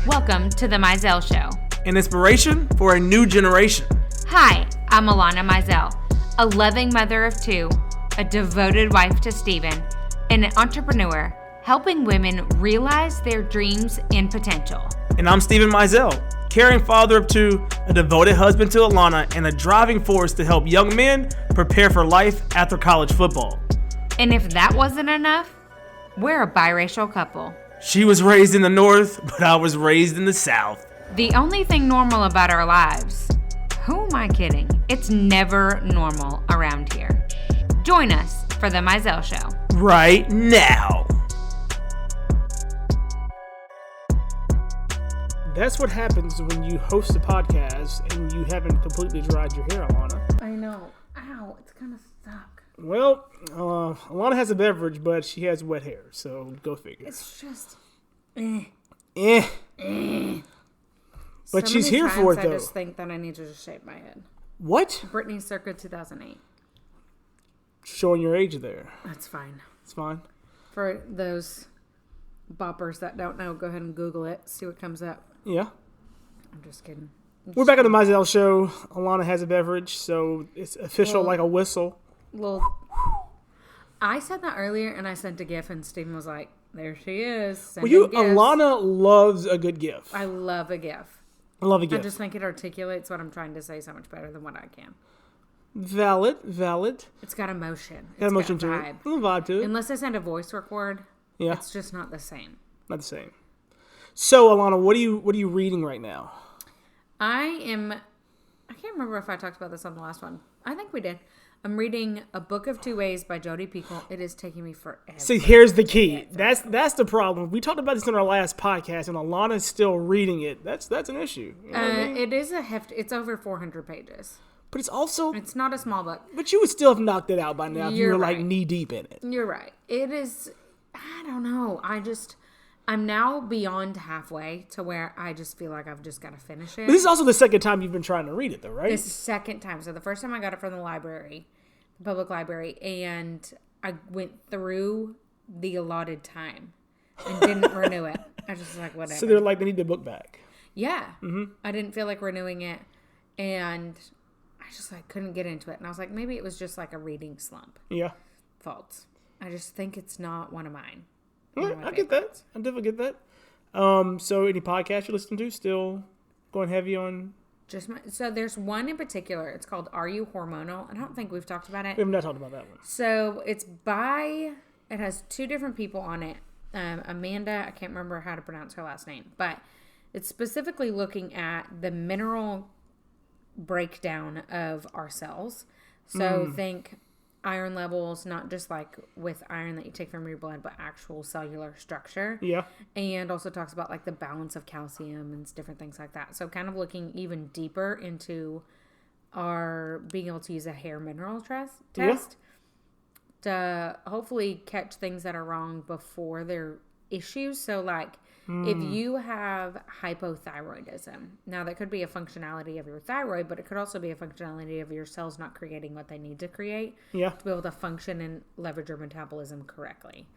Welcome to the Mizell Show. An inspiration for a new generation. Hi, I'm Alanna Mizell, a loving mother of two, a devoted wife to Steven, and an entrepreneur helping women realize their dreams and potential. And I'm Steven Mizell, caring father of two, a devoted husband to Alanna, and a driving force to help young men prepare for life after college football. And if that wasn't enough, we're a biracial couple. She was raised in the North, but I was raised in the South. The only thing normal about our lives, who am I kidding? It's never normal around here. Join us for the Mizell Show. Right now. That's what happens when you host a podcast and you haven't completely dried your hair, Alanna. I know. Ow, it's kind of stuck. Well, Alanna has a beverage, but she has wet hair, so go figure. It's just... But she's here for it, though. I just think that I need to just shave my head. What? Britney circa 2008. Showing your age there. That's fine. It's fine. For those boppers that don't know, go ahead and Google it. See what comes up. Yeah. I'm just kidding. We're back on the Mizell Show. Alanna has a beverage, so it's official like a whistle. I said that earlier, and I sent a GIF, and Steven was like, there she is. Alanna loves a good GIF. I love a GIF. I love a GIF. I just think it articulates what I'm trying to say so much better than what I can. Valid. It's got emotion. Got emotion to it. A little vibe to it. Unless I send a voice record, yeah, it's just not the same. Not the same. So, Alanna, what are you reading right now? I can't remember if I talked about this on the last one. I think we did. I'm reading A Book of Two Ways by Jodi Picoult. It is taking me forever. See, here's the key. That's the problem. We talked about this in our last podcast, and Alana's still reading it. That's an issue. You know what I mean? It is a heft. It's over 400 pages. But it's also... It's not a small book. But you would still have knocked it out by now if you were right. like knee deep in it. You're right. It is... I don't know. I'm now beyond halfway to where I just feel like I've just got to finish it. But this is also the second time you've been trying to read it, though, right? It's the second time. So the first time I got it from the library, the public library, and I went through the allotted time and didn't renew it. I just was like, whatever. So they're like, they need the book back. Yeah. Mm-hmm. I didn't feel like renewing it, and I just like couldn't get into it. And I was like, maybe it was just like a reading slump. Yeah. Fault. I just think it's not one of mine. Right, I get that. I definitely get that. So any podcast you listen to still going heavy on? So there's one in particular. It's called Are You Hormonal? I don't think we've talked about it. We have not talked about that one. So it has two different people on it. Amanda, I can't remember how to pronounce her last name, but it's specifically looking at the mineral breakdown of our cells. So think iron levels, not just like with iron that you take from your blood, but actual cellular structure. Yeah. And also talks about like the balance of calcium and different things like that. So kind of looking even deeper into our being able to use a hair mineral test to hopefully catch things that are wrong before they're issues. So like if you have hypothyroidism, now that could be a functionality of your thyroid, but it could also be a functionality of your cells not creating what they need to create to be able to function and leverage your metabolism correctly.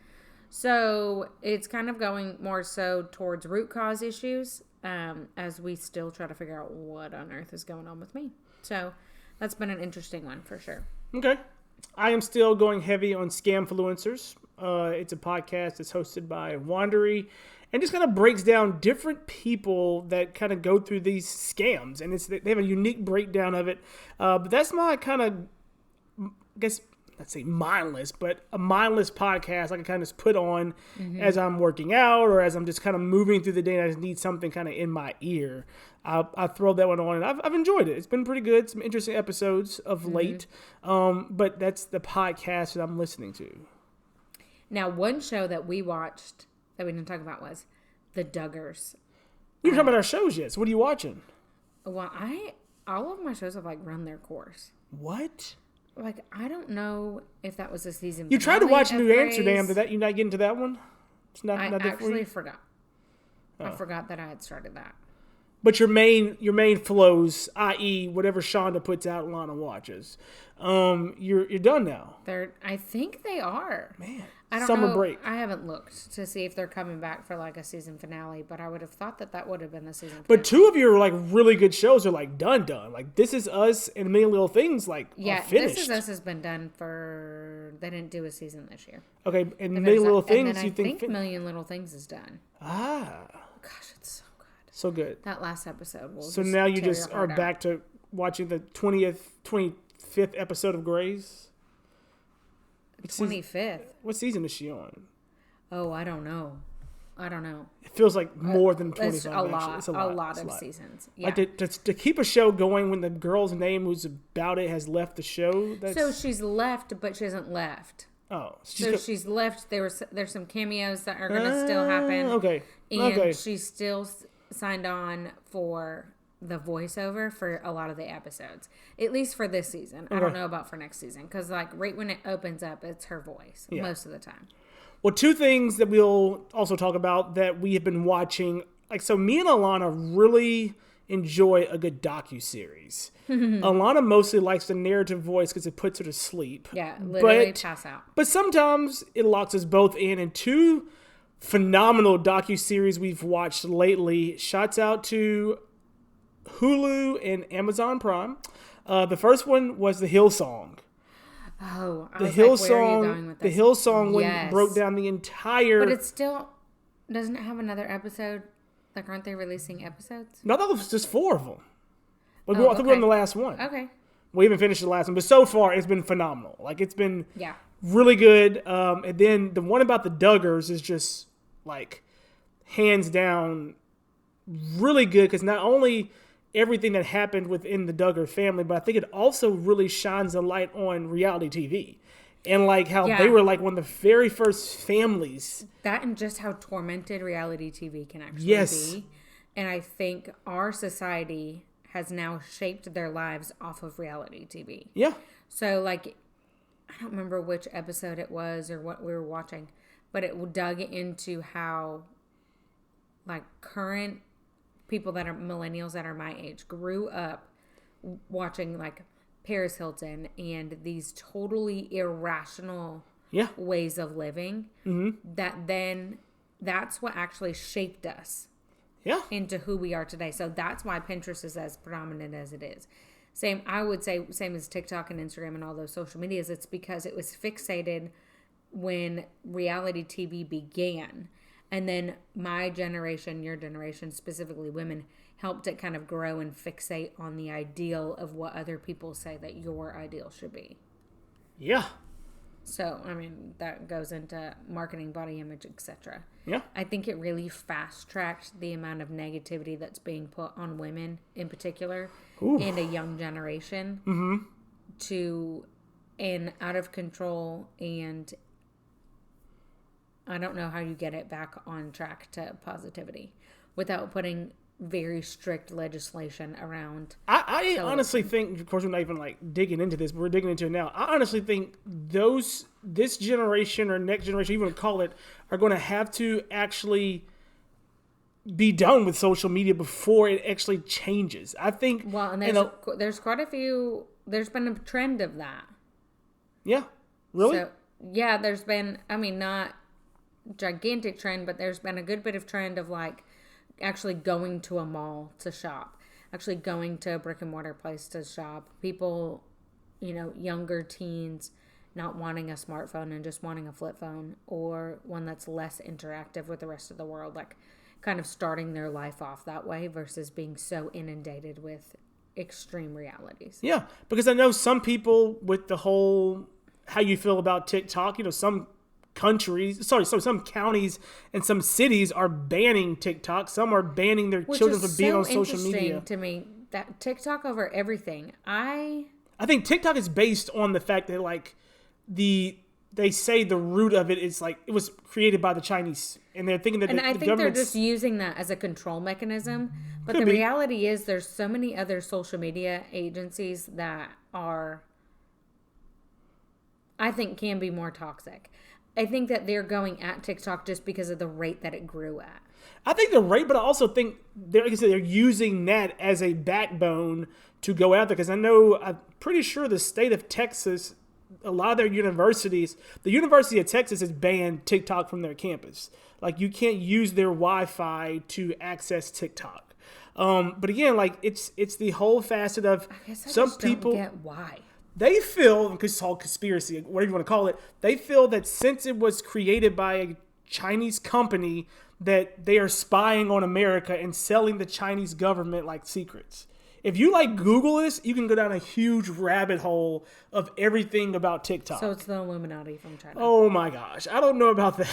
So it's kind of going more so towards root cause issues as we still try to figure out what on earth is going on with me. So that's been an interesting one for sure. Okay. I am still going heavy on Scamfluencers. It's a podcast that's hosted by Wandery and just kind of breaks down different people that kind of go through these scams. And they have a unique breakdown of it. But that's my kind of, I guess, let's say mindless, but a mindless podcast I can kind of put on as I'm working out or as I'm just kind of moving through the day and I just need something kind of in my ear. I throw that one on and I've enjoyed it. It's been pretty good. Some interesting episodes of late. But that's the podcast that I'm listening to. Now, one show that we watched that we didn't talk about was The Duggars. We didn't talk about our shows yet. So what are you watching? Well, all of my shows have like run their course. What? Like, I don't know if that was a season. You tried to watch New Amsterdam. Did you not get into that one? It's not. I not actually forgot. I forgot that I had started that. But your main flows, i.e., whatever Shonda puts out, Alanna watches. You're done now. I think they are. Man, I don't summer know. break. I haven't looked to see if they're coming back for like a season finale, but I would have thought that would have been the season finale. But two of your like really good shows are like done. Like This Is Us and Million Little Things are finished. This Is Us has been done for. They didn't do a season this year. Okay, and Million Little Things, and then I think Million Little Things is done. Ah, gosh, it's so good. So good. That last episode. So now you just are back to watching the 25th episode of Grey's. 25th. What season is she on? Oh, I don't know. It feels like more than 25. It's a lot of seasons. Yeah. Like to keep a show going when the girl's name who's about it has left the show. So she's left, but she hasn't left. Oh, she's left. There's some cameos that are going to still happen. Okay. And she's still signed on for the voiceover for a lot of the episodes, at least for this season. I don't know about for next season because like right when it opens up, it's her voice most of the time. Well, two things that we'll also talk about that we have been watching. Like, so me and Alanna really enjoy a good docuseries. Alanna mostly likes the narrative voice because it puts her to sleep. Yeah, literally pass out. But sometimes it locks us both in. And two phenomenal docuseries we've watched lately. Shouts out to Hulu and Amazon Prime. The first one was The Hillsong. Oh, the Hillsong one broke down the entire. But it still doesn't it have another episode. Like, aren't they releasing episodes? No, that was just 4 of them. I think we're on the last one. Okay. We haven't finished the last one, but so far it's been phenomenal. Like, it's been really good. And then the one about the Duggars is just like hands down really good because not only everything that happened within the Duggar family, but I think it also really shines a light on reality TV and like how they were like one of the very first families. That and just how tormented reality TV can actually be. And I think our society has now shaped their lives off of reality TV. Yeah. So like, I don't remember which episode it was or what we were watching, but it dug into how like current people that are millennials that are my age grew up watching like Paris Hilton and these totally irrational ways of living that's what actually shaped us into who we are today. So that's why Pinterest is as predominant as it is. I would say same as TikTok and Instagram and all those social medias. It's because it was fixated when reality TV began. And then my generation, your generation, specifically women, helped it kind of grow and fixate on the ideal of what other people say that your ideal should be. Yeah. So, I mean, that goes into marketing, body image, etc. Yeah. I think it really fast-tracked the amount of negativity that's being put on women in particular and a young generation to an out of control and I don't know how you get it back on track to positivity without putting very strict legislation around. I honestly think, of course, we're not even like digging into this, but we're digging into it now. I honestly think this generation or next generation, even call it, are going to have to actually be done with social media before it actually changes. I think. Well, and there's quite a few. There's been a trend of that. Yeah. Really? So, yeah, there's been. I mean, not gigantic trend, but there's been a good bit of trend of like actually going to a mall to shop, actually going to a brick and mortar place to shop. People, younger teens not wanting a smartphone and just wanting a flip phone or one that's less interactive with the rest of the world, like kind of starting their life off that way versus being so inundated with extreme realities. Yeah, because I know some people with the whole how you feel about TikTok, some some counties and some cities are banning TikTok. Some are banning their children from being on social media. To me, that TikTok over everything. I think TikTok is based on the fact that like they say the root of it is like it was created by the Chinese, and they're thinking that I think they're just using that as a control mechanism. But the reality is, there's so many other social media agencies that are, I think, can be more toxic. I think that they're going at TikTok just because of the rate that it grew at. I think the rate, but I also think they're using that as a backbone to go out there. Because I'm pretty sure the state of Texas a lot of their universities, the University of Texas has banned TikTok from their campus. Like, you can't use their Wi-Fi to access TikTok. But again, like, it's the whole facet of some people don't get why. They feel, because it's all conspiracy, whatever you want to call it, they feel that since it was created by a Chinese company, that they are spying on America and selling the Chinese government like secrets. If you like Google this, you can go down a huge rabbit hole of everything about TikTok. So it's the Illuminati from China. Oh my gosh. I don't know about that.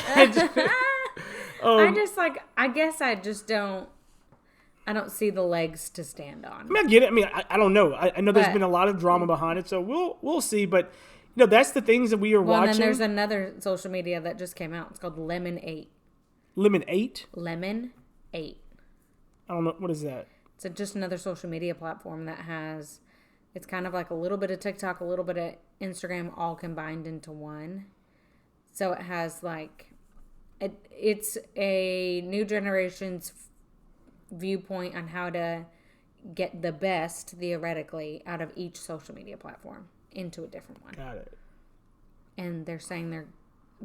I don't see the legs to stand on. I mean, I get it. I mean, I don't know. I know there's been a lot of drama behind it, so we'll see. But, you know, that's the things that we are watching. And then there's another social media that just came out. It's called Lemon 8. Lemon 8? Lemon 8. I don't know. What is that? It's just another social media platform that has, it's kind of like a little bit of TikTok, a little bit of Instagram, all combined into one. So it has like, it's a new generation's viewpoint on how to get the best, theoretically, out of each social media platform into a different one. Got it. And they're saying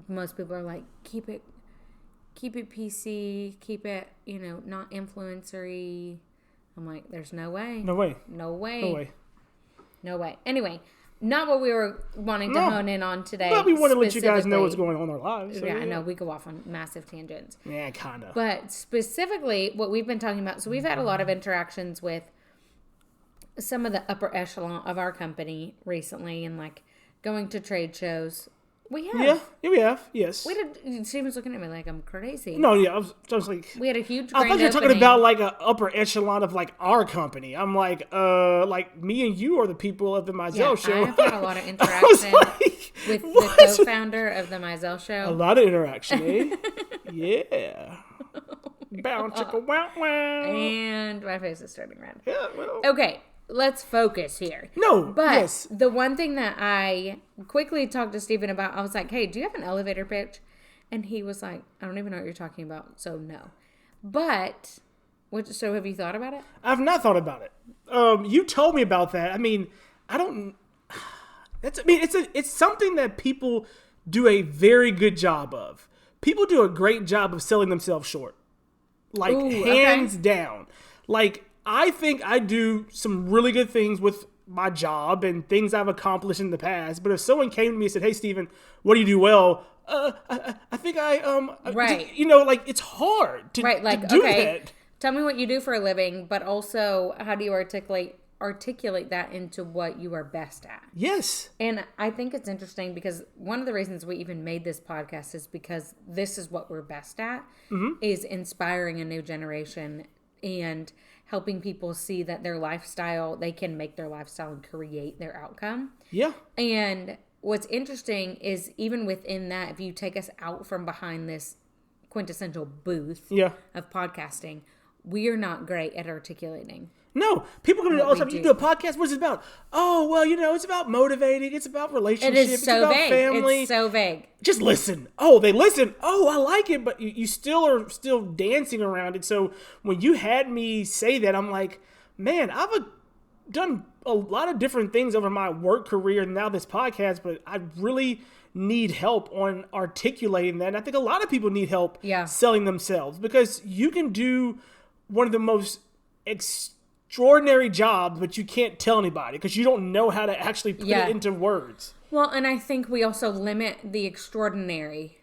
most people are like, keep it PC, keep it, you know, not influencery. I'm like, there's no way. No way. No way. No way. No way. Anyway, not what we were wanting to hone in on today. But we want to let you guys know what's going on in our lives. So yeah, I know. We go off on massive tangents. Yeah, kind of. But specifically, what we've been talking about, so we've had a lot of interactions with some of the upper echelon of our company recently and like going to trade shows. We have. Yeah, we have. Yes. Steven's looking at me like I'm crazy. No, yeah, I was like. We had a huge. Grand I thought you were talking opening. about like a upper echelon of like our company. I'm like me and you are the people of the Mizell show. I've had a lot of interaction with the co-founder of the Mizell show. A lot of interaction, eh? Yeah. Bow chicka wow wow. And my face is turning red. Yeah. Well. Okay. Let's focus here. No, but yes. The one thing that I quickly talked to Steven about, I was like, hey, do you have an elevator pitch? And he was like, I don't even know what you're talking about, so no. But, so have you thought about it? I've not thought about it. You told me about that. I mean, it's something that people do a very good job of. People do a great job of selling themselves short. Like, hands down. Like, I think I do some really good things with my job and things I've accomplished in the past. But if someone came to me and said, hey, Steven, what do you do well? I think right. You know, like, it's hard to, right, like, to do okay, that. Tell me what you do for a living, but also how do you articulate that into what you are best at? Yes. And I think it's interesting because one of the reasons we even made this podcast is because this is what we're best at, is inspiring a new generation and helping people see that their lifestyle, they can make their lifestyle and create their outcome. Yeah. And what's interesting is even within that, if you take us out from behind this quintessential booth of podcasting, we are not great at articulating. No, people come to me all the time. You do a podcast. What's it about? Oh, well, you know, it's about motivating. It's about relationships. It is so it's about vague. family. It's so vague. Just listen. Oh, they listen. Oh, I like it, but you still are dancing around it. So when you had me say that, I'm like, man, I've done a lot of different things over my work career and now this podcast, but I really need help on articulating that. And I think a lot of people need help selling themselves because you can do one of the most extraordinary jobs, but you can't tell anybody because you don't know how to actually put it into words. Well, and I think we also limit the extraordinary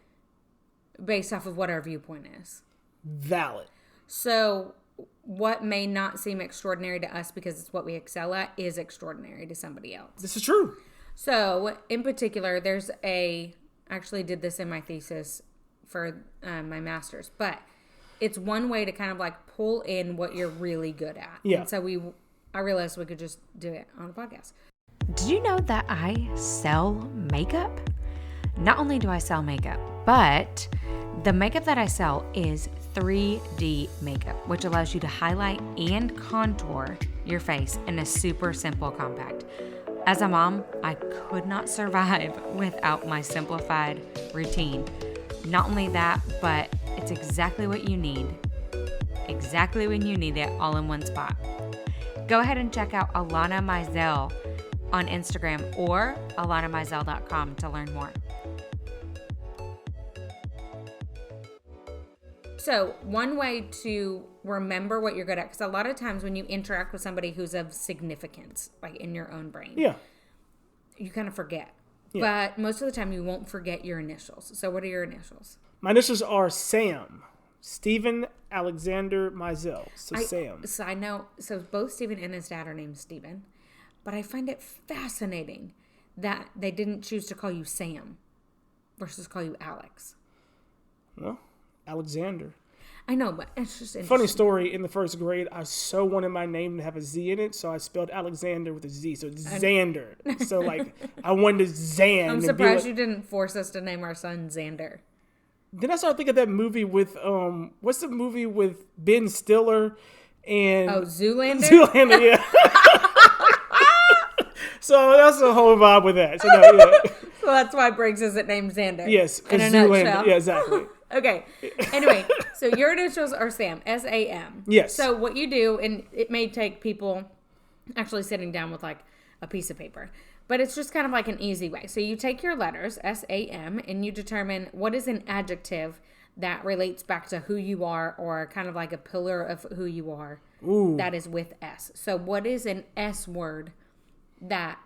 based off of what our viewpoint is. Valid. So what may not seem extraordinary to us because it's what we excel at is extraordinary to somebody else. This is true. So in particular, I actually did this in my thesis for my master's, but it's one way to kind of like pull in what you're really good at. Yeah. And so I realized we could just do it on a podcast. Did you know that I sell makeup? Not only do I sell makeup, but the makeup that I sell is 3D makeup, which allows you to highlight and contour your face in a super simple compact. As a mom, I could not survive without my simplified routine. Not only that, but it's exactly what you need. Exactly when you need it, all in one spot. Go ahead and check out Alanna Mizell on Instagram or alannamizell.com to learn more. So one way to remember what you're good at, because a lot of times when you interact with somebody who's of significance, like in your own brain, you kind of forget. Yeah. But most of the time you won't forget your initials. So what are your initials? My initials are Sam. Steven Alexander Mizell. So Sam. Side note, so both Steven and his dad are named Steven. But I find it fascinating that they didn't choose to call you Sam versus call you Alex. Well, Alexander. I know, but it's just interesting. Funny story, in the first grade, I so wanted my name to have a Z in it, so I spelled Alexander with a Z, so it's Xander. So, like, I wanted to Zan. I'm surprised you didn't force us to name our son Xander. Then I started thinking of that movie with, what's the movie with Ben Stiller and... Oh, Zoolander? Zoolander, yeah. So that's a whole vibe with that. So, no, yeah. So that's why Briggs isn't named Xander. Yes, because Zoolander. Yeah, exactly. Okay. Anyway, so your initials are Sam, S-A-M. Yes. So what you do, and it may take people actually sitting down with like a piece of paper, but it's just kind of like an easy way. So you take your letters, S-A-M, and you determine what is an adjective that relates back to who you are, or kind of like a pillar of who you are. Ooh. That is with S. So what is an S word that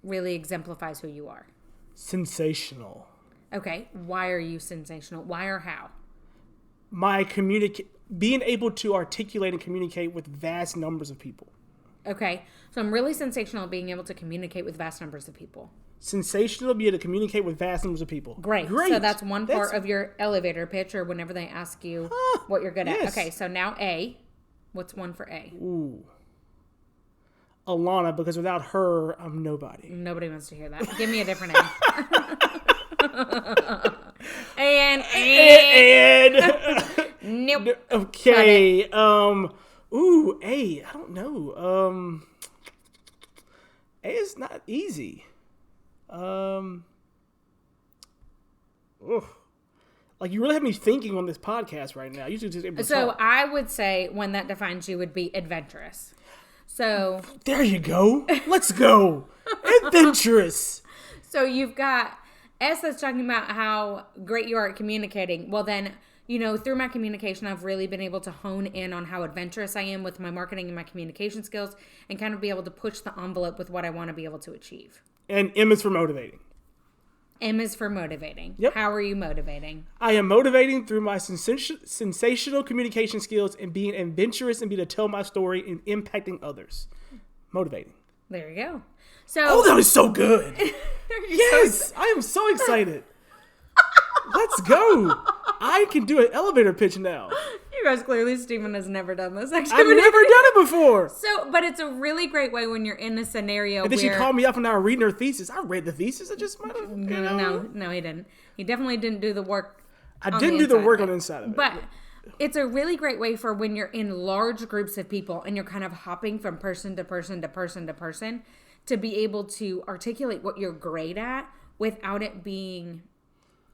really exemplifies who you are? Sensational. Okay, why are you sensational? Why or how? Being able to articulate and communicate with vast numbers of people. Okay, so I'm really sensational at being able to communicate with vast numbers of people. Sensational, be able to communicate with vast numbers of people. Great. So that's one part of your elevator pitch, or whenever they ask you what you're good at. Okay, so now A. What's one for A? Ooh. Alanna, because without her, I'm nobody. Nobody wants to hear that. Give me a different A. and nope. Okay. Ooh, A. I don't know. A is not easy. Like, you really have me thinking on this podcast right now. Usually just so I would say one that defines you would be adventurous. So there you go. Let's go. Adventurous. So you've got S that's talking about how great you are at communicating. Well, then, through my communication, I've really been able to hone in on how adventurous I am with my marketing and my communication skills, and kind of be able to push the envelope with what I want to be able to achieve. And M is for motivating. M is for motivating. Yep. How are you motivating? I am motivating through my sensational communication skills and being adventurous and being able to tell my story and impacting others. Motivating. There you go. So, that was so good. Yes, I am so excited. Let's go. I can do an elevator pitch now. You guys, clearly Steven has never done this activity. I've never done it before. But it's a really great way when you're in a scenario and then she called me up and I was reading her thesis. I read the thesis. I just might have, No, he didn't. He definitely didn't do the work. I didn't do the work on the inside of it. But it's a really great way for when you're in large groups of people and you're kind of hopping from person to person to person to person to be able to articulate what you're great at without it being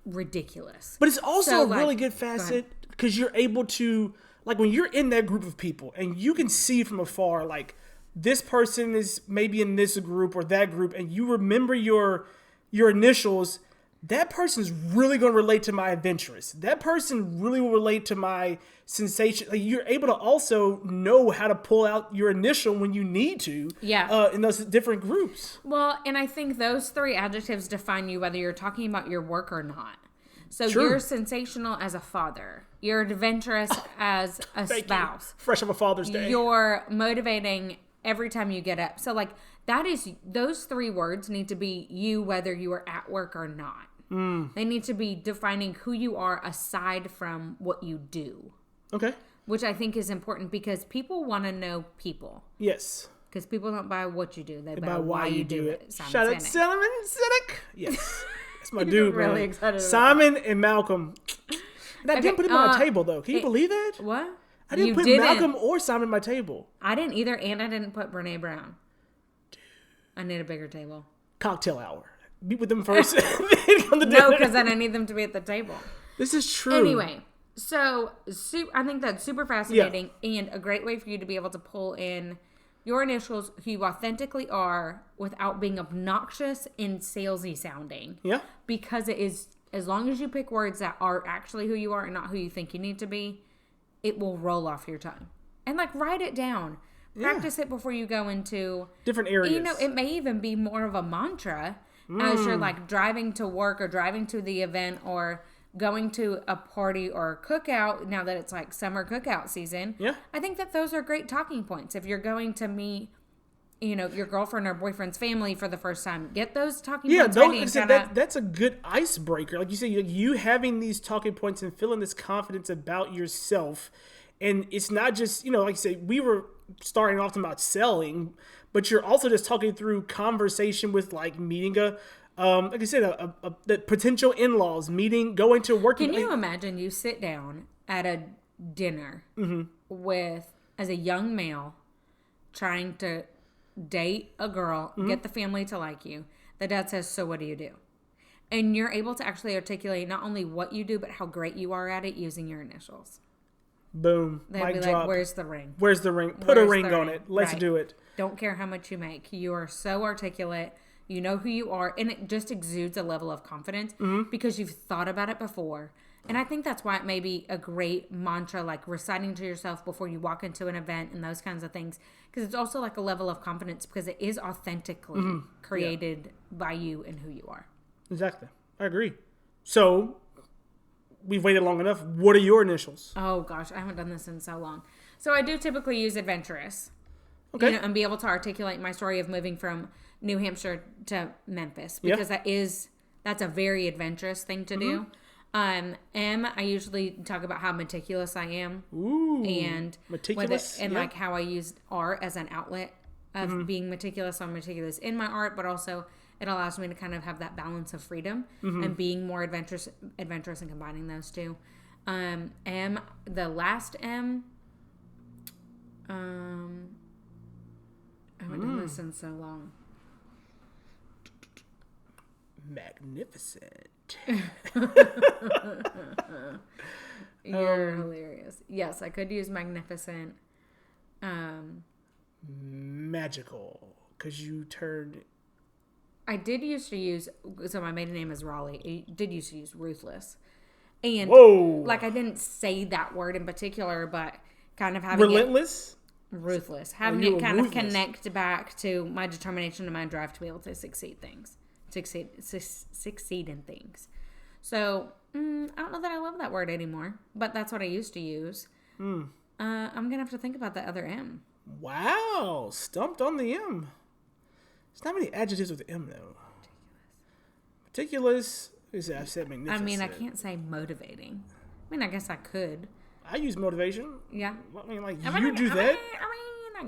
ridiculous. But it's also a really good facet because you're able to, like, when you're in that group of people and you can see from afar, like, this person is maybe in this group or that group, and you remember your initials, that person's really going to relate to my adventurous. That person really will relate to my sensation. Like, you're able to also know how to pull out your initial when you need to. Yeah. In those different groups. Well, and I think those three adjectives define you whether you're talking about your work or not. So True. You're sensational as a father. You're adventurous as a spouse. Fresh of a Father's Day. You're motivating every time you get up. So, like, those three words need to be you whether you are at work or not. They need to be defining who you are aside from what you do. Okay. Which I think is important because people want to know people. Yes. Because people don't buy what you do. They buy why you do it. Shout out Simon Sinek. Yes. That's my dude, really man. Excited Simon and Malcolm. And I didn't put him on my table, though. Can you believe that? What? I didn't put Malcolm or Simon on my table. I didn't either, and I didn't put Brene Brown. Dude. I need a bigger table. Cocktail hour. Meet with them first. No, because I didn't need them to be at the table. This is true. Anyway, so I think that's super fascinating and a great way for you to be able to pull in your initials, who you authentically are, without being obnoxious and salesy sounding. Yeah. Because it is, as long as you pick words that are actually who you are and not who you think you need to be, it will roll off your tongue. And like, write it down. Practice it before you go into different areas. You know, it may even be more of a mantra as you're like driving to work or driving to the event or going to a party or a cookout, now that it's like summer cookout season. Yeah. I think that those are great talking points. If you're going to meet, you know, your girlfriend or boyfriend's family for the first time, get those talking points ready. Yeah, that's a good icebreaker. Like you say, you having these talking points and feeling this confidence about yourself. And it's not just, you know, like you say, we were starting off about selling, but you're also just talking through conversation with like meeting like I said, the potential in-laws, going to work. Can you imagine you sit down at a dinner with, as a young male, trying to date a girl, get the family to like you. The dad says, so what do you do? And you're able to actually articulate not only what you do, but how great you are at it using your initials. Boom. They'd mic be drop. like, where's the ring? Where's the ring? Put a ring on it. Let's do it. Don't care how much you make. You are so articulate. You know who you are. And it just exudes a level of confidence because you've thought about it before. And I think that's why it may be a great mantra, like reciting to yourself before you walk into an event and those kinds of things. Because it's also like a level of confidence because it is authentically created by you and who you are. Exactly. I agree. So, we've waited long enough. What are your initials? Oh, gosh. I haven't done this in so long. So, I do typically use adventurous. Okay. You know, and be able to articulate my story of moving from New Hampshire to Memphis. Because that's a very adventurous thing to do. I usually talk about how meticulous I am. Ooh. And meticulous. Like how I use art as an outlet of being meticulous. I'm meticulous in my art, but also it allows me to kind of have that balance of freedom and being more adventurous and combining those two. The last M, I haven't done this in so long. Magnificent. You're hilarious. Yes, I could use magnificent. Magical, because you turned. I did used to use, so my maiden name is Raleigh. I did used to use ruthless. And like I didn't say that word in particular, but kind of having relentless? Ruthless. Having it kind of connect back to my determination and my drive to be able to succeed in things. So, I don't know that I love that word anymore, but that's what I used to use. I'm going to have to think about the other M. Wow. Stumped on the M. There's not many adjectives with M, though. Meticulous. I've said magnificent. I mean, I can't say motivating. I mean, I guess I could. I use motivation. Yeah. I mean, like, you do that?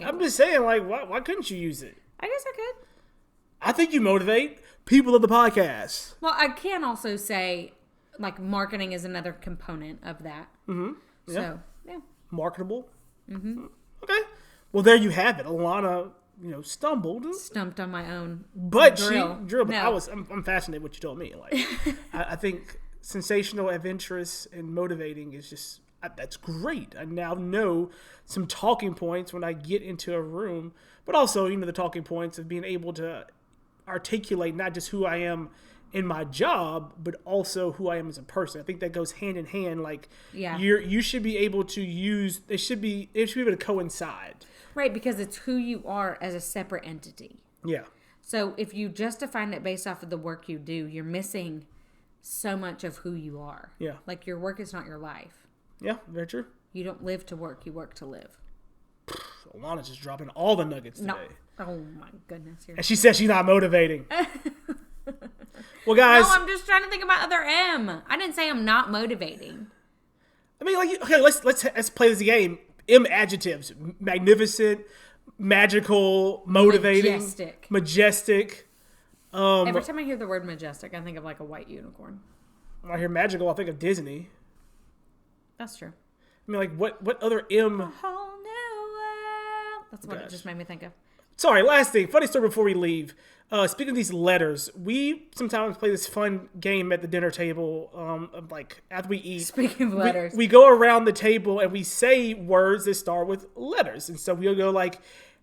I'm just saying, like, why couldn't you use it? I guess I could. I think you motivate people of the podcast. Well, I can also say, like, marketing is another component of that. Yeah. So, yeah. Marketable. Okay. Well, there you have it. Alanna, stumped on my own. But drill. she drilled. No. I'm fascinated with what you told me. Like, I think sensational, adventurous, and motivating is just that's great. I now know some talking points when I get into a room, but also the talking points of being able to articulate not just who I am in my job, but also who I am as a person. I think that goes hand in hand. Like, you should be able to use. It should be able to coincide. Right, because it's who you are as a separate entity. Yeah. So if you just define it based off of the work you do, you're missing so much of who you are. Yeah. Like, your work is not your life. Yeah, very true. You don't live to work, you work to live. Alanna's just dropping all the nuggets today. No. Oh my goodness. And she says she's not motivating. Well, guys. No, I'm just trying to think about other M. I didn't say I'm not motivating. I mean, like, okay, let's play this game. M adjectives: magnificent, magical, motivating, majestic. Every time I hear the word majestic, I think of like a white unicorn. When I hear magical, I think of Disney. That's true. I mean, like, what other M? A whole new world. That's what it just made me think of. Sorry, last thing. Funny story before we leave. Speaking of these letters, we sometimes play this fun game at the dinner table. Like, after we eat. Speaking of letters. We go around the table and we say words that start with letters. And so we'll go like,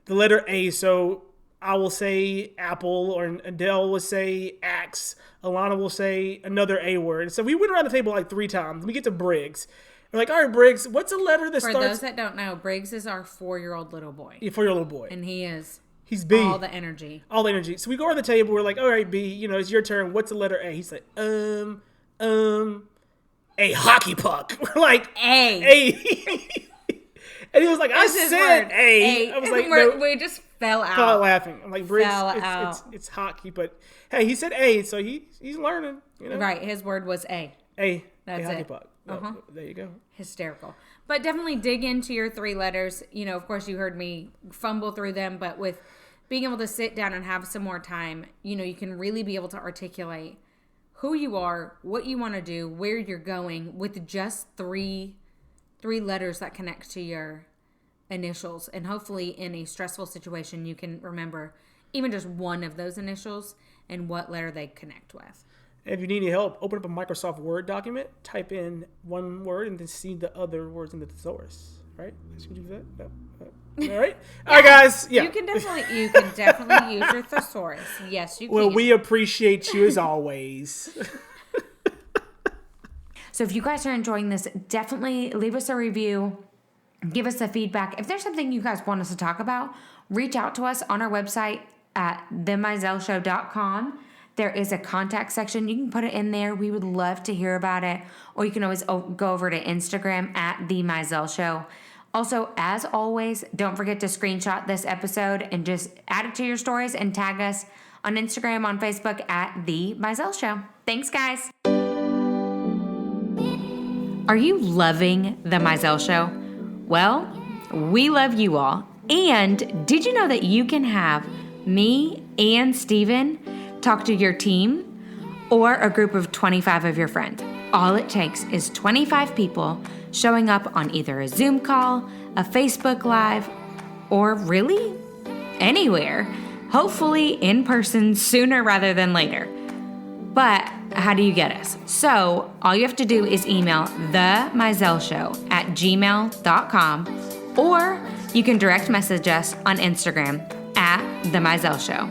the letter A. So I will say apple, or Adele will say axe. Alanna will say another A word. So we went around the table like 3 times. We get to Briggs. We're like, all right, Briggs, what's a letter that starts... For those that don't know, Briggs is our 4-year-old little boy. Yeah, 4-year-old little boy. And he's B. All the energy. All the energy. So we go around the table. We're like, all right, B, it's your turn. What's the letter A? He's like, a hockey puck. We're like, A. And he was like, I said A. I was like, no. We just fell out. Fell out laughing. I'm like, Briggs, it's hockey. But hey, he said A, so he's learning. Right. His word was A. A. That's a hockey it. puck. Oh, there you go. Hysterical. But definitely dig into your 3 letters. Of course, you heard me fumble through them, but with being able to sit down and have some more time, you can really be able to articulate who you are, what you want to do, where you're going with just 3 letters that connect to your initials. And hopefully in a stressful situation, you can remember even just one of those initials and what letter they connect with. And if you need any help, open up a Microsoft Word document, type in one word, and then see the other words in the thesaurus. Right? Should we do that? No. All right. All right, guys. Yeah. You can definitely use your thesaurus. Yes, you can. Well, we appreciate you as always. So if you guys are enjoying this, definitely leave us a review. Give us the feedback. If there's something you guys want us to talk about, reach out to us on our website at themizellshow.com. There is a contact section. You can put it in there. We would love to hear about it. Or you can always go over to Instagram at The Mizell Show. Also, as always, don't forget to screenshot this episode and just add it to your stories and tag us on Instagram, on Facebook at The Mizell Show. Thanks, guys. Are you loving The Mizell Show? Well, we love you all. And did you know that you can have me and Steven talk to your team or a group of 25 of your friends? All it takes is 25 people showing up on either a Zoom call, a Facebook Live, or really anywhere. Hopefully in person sooner rather than later. But how do you get us? So all you have to do is email themizellshow@gmail.com, or you can direct message us on Instagram at The Mizell Show.